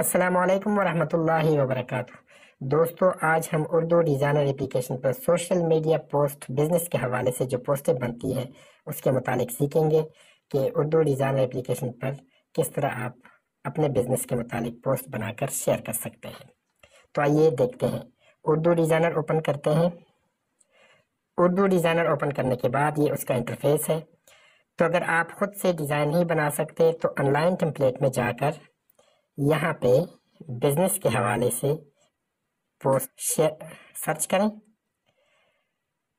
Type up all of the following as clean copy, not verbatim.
अस्सलाम वालेकुम वरहमतुल्लाहि वबरकातुहू। दोस्तों, आज हम उर्दू डिज़ाइनर एप्लीकेशन पर सोशल मीडिया पोस्ट बिजनेस के हवाले से जो पोस्टें बनती है उसके मुतालिक सीखेंगे कि उर्दू डिज़ाइनर एप्लीकेशन पर किस तरह आप अपने बिजनेस के मुतालिक पोस्ट बनाकर शेयर कर सकते हैं। तो आइए देखते हैं। उर्दू डिज़ाइनर ओपन करते हैं। उर्दू डिज़ाइनर ओपन करने के बाद ये उसका इंटरफेस है। तो अगर आप खुद से डिज़ाइन नहीं बना सकते तो ऑनलाइन टेम्पलेट में जाकर यहाँ पे बिजनेस के हवाले से पोस्ट सर्च करें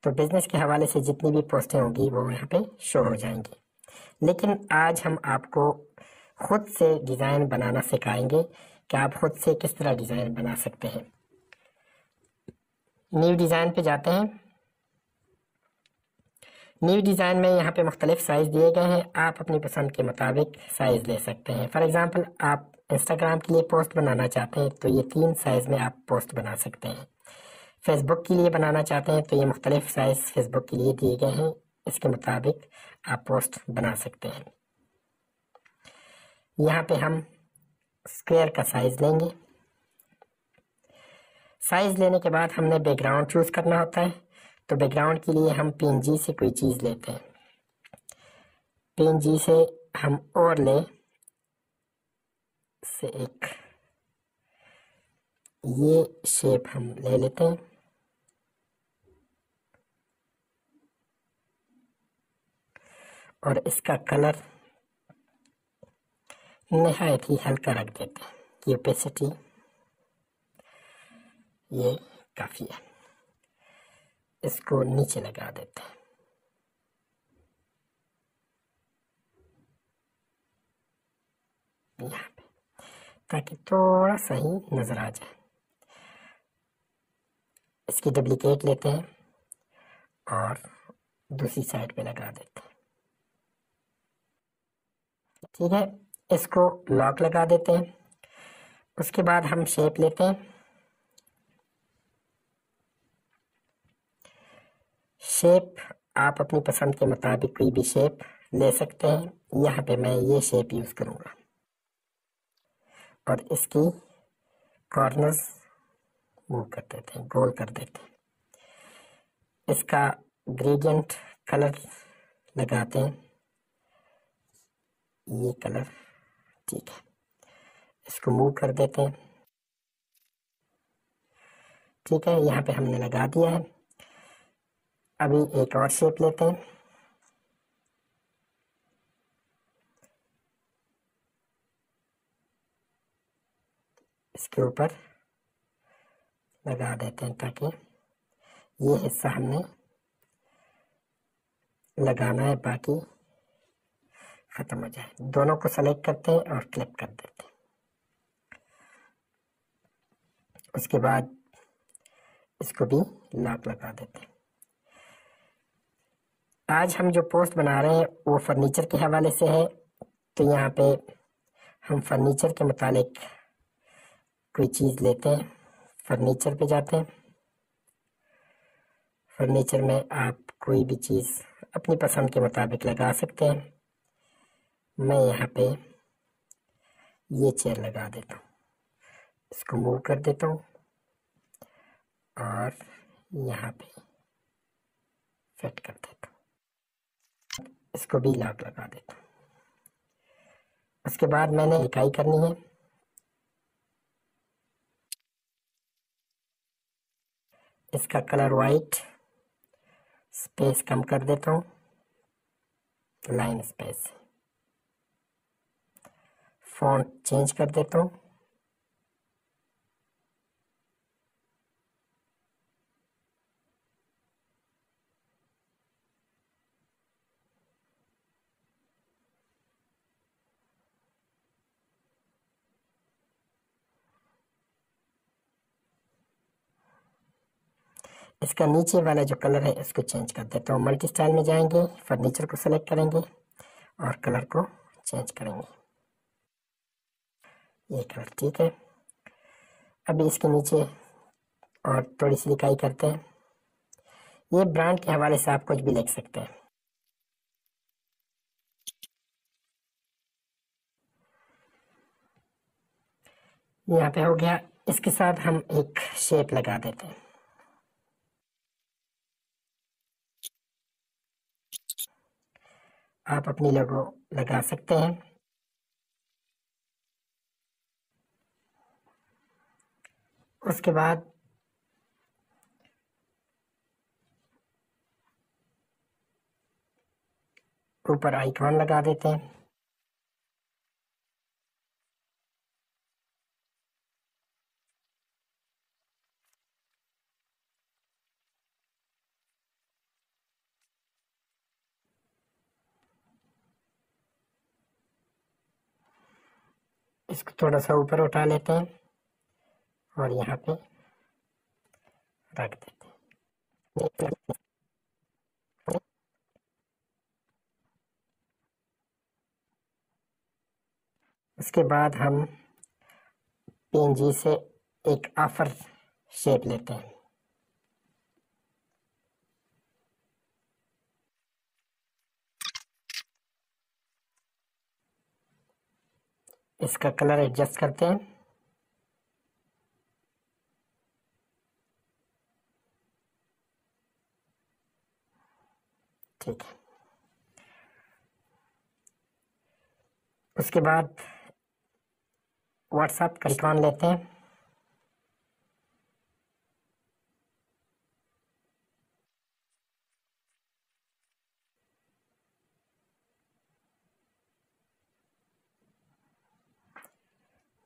तो बिजनेस के हवाले से जितनी भी पोस्टें होंगी वो यहाँ पे शो हो जाएंगी। लेकिन आज हम आपको खुद से डिज़ाइन बनाना सिखाएंगे कि आप खुद से किस तरह डिज़ाइन बना सकते हैं। न्यू डिज़ाइन पे जाते हैं। न्यू डिज़ाइन में यहाँ पे मुख्तलिफ साइज़ दिए गए हैं। आप अपनी पसंद के मुताबिक साइज़ ले सकते हैं। फॉर एग्ज़ाम्पल, आप इंस्टाग्राम के लिए पोस्ट बनाना चाहते हैं तो ये 3 साइज़ में आप पोस्ट बना सकते हैं। फेसबुक के लिए बनाना चाहते हैं तो ये मुख्तलिफ साइज़ फेसबुक के लिए दिए गए हैं। इसके मुताबिक आप पोस्ट बना सकते हैं। यहाँ पे हम स्क्वायर का साइज़ लेंगे। साइज़ लेने के बाद हमने बैकग्राउंड चूज़ करना होता है। तो बैकग्राउंड के लिए हम PNG से कोई चीज़ लेते हैं। PNG से हम ओवरले से एक ये शेप हम ले लेते हैं। और इसका कलर नहायत ही हल्का रख देते हैं। ये ओपेसिटी ये काफ़ी है। इसको नीचे लगा देते हैं। यहाँ पे ताकि थोड़ा सा ही नज़र आ जाए। इसकी डुप्लीकेट लेते हैं और दूसरी साइड पे लगा देते हैं। ठीक है, इसको लॉक लगा देते हैं। उसके बाद हम शेप लेते हैं। शेप आप अपनी पसंद के मुताबिक कोई भी शेप ले सकते हैं। यहाँ पे मैं ये शेप यूज़ करूँगा और इसकी कॉर्नर्स मूव कर देते हैं, गोल कर देते हैं। इसका ग्रेडियंट कलर लगाते हैं। ये कलर ठीक है, इसको मूव कर देते हैं। ठीक है, यहाँ पे हमने लगा दिया है। अभी एक और शेप लेते हैं। इसके ऊपर लगा देते हैं ताकि ये हिस्सा हमने लगाना है, बाकी ख़त्म हो जाए। दोनों को सेलेक्ट करते हैं और क्लिप कर देते हैं। उसके बाद इसको भी लॉक लगा देते हैं। आज हम जो पोस्ट बना रहे हैं वो फर्नीचर के हवाले से है। तो यहाँ पे हम फर्नीचर के मुतालिक कोई चीज़ लेते हैं। फर्नीचर पे जाते हैं। फर्नीचर में आप कोई भी चीज़ अपनी पसंद के मुताबिक लगा सकते हैं। मैं यहाँ पे ये चेयर लगा देता हूँ। इसको मूव कर देता हूँ और यहाँ पे फिट कर देता हूँ। इसको भी लॉक लगा देता हूँ। उसके बाद मैंने लिखाई करनी है। इसका कलर वाइट, स्पेस कम कर देता हूँ, लाइन स्पेस, फॉन्ट चेंज कर देता हूँ। इसका नीचे वाला जो कलर है इसको चेंज कर देता हूँ। मल्टी स्टाइल में जाएंगे, फर्नीचर को सेलेक्ट करेंगे और कलर को चेंज करेंगे। ये कलर ठीक है। अभी इसके नीचे और थोड़ी सी लिखाई करते हैं। ये ब्रांड के हवाले से आप कुछ भी लिख सकते हैं। यहाँ पे हो गया। इसके साथ हम एक शेप लगा देते हैं। आप अपनी लोगो लगा सकते हैं। उसके बाद ऊपर आइकॉन लगा देते हैं। इसको थोड़ा सा ऊपर उठा लेते हैं और यहाँ पे रख देते हैं। उसके बाद हम PNG से एक ऑफर शेप लेते हैं। इसका कलर एडजस्ट करते हैं। ठीक है। उसके बाद व्हाट्सएप का आइकॉन लेते हैं।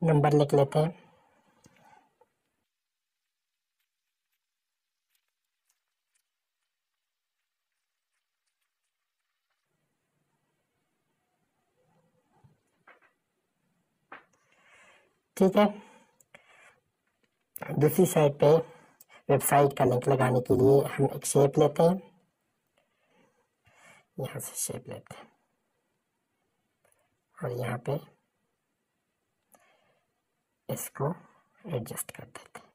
नंबर लिख लेते हैं। ठीक है। दूसरी साइड पे वेबसाइट का लिंक लगाने के लिए हम एक शेप लेते हैं। यहाँ से शेप लेते हैं और यहाँ पे इसको एडजस्ट कर देते हैं।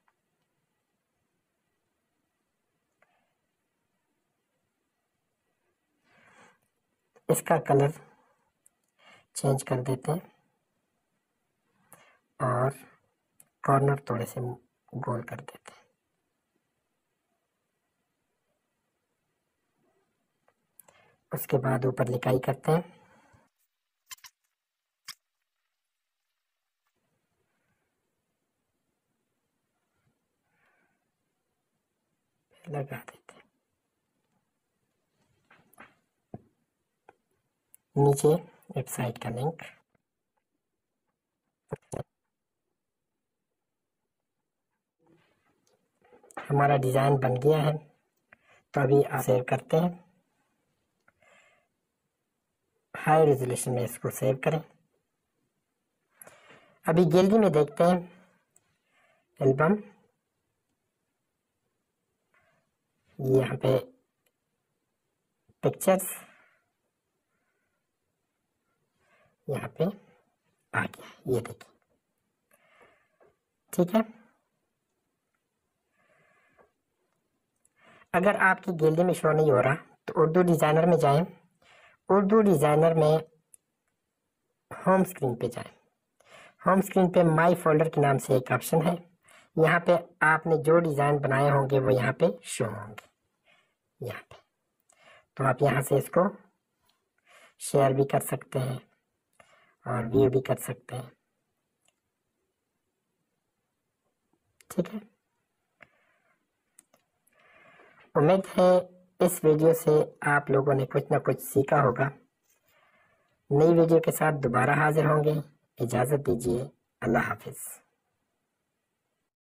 इसका कलर चेंज कर देते हैं और कॉर्नर थोड़े से गोल कर देते हैं। उसके बाद ऊपर लिखाई करते हैं। लगा देते हैं। नीचे वेबसाइट का लिंक। हमारा डिज़ाइन बन गया है, तो अभी सेव करते हैं। हाई रेजोल्यूशन में इसको सेव करें। अभी गैलरी में देखते हैं एल्बम। यहाँ पे पिक्चर्स, यहाँ पे आ गया, ये देखिए। ठीक है। अगर आपकी गैलरी में शो नहीं हो रहा तो उर्दू डिज़ाइनर में जाएं। उर्दू डिज़ाइनर में होम स्क्रीन पे जाएं। होम स्क्रीन पे माई फोल्डर के नाम से एक ऑप्शन है। यहाँ पे आपने जो डिज़ाइन बनाए होंगे वो यहाँ पे शो होंगे। यहाँ पे तो आप यहाँ से इसको शेयर भी कर सकते हैं और व्यू भी कर सकते हैं। ठीक है। उम्मीद है इस वीडियो से आप लोगों ने कुछ ना कुछ सीखा होगा। नई वीडियो के साथ दोबारा हाजिर होंगे। इजाज़त दीजिए। अल्लाह हाफिज़।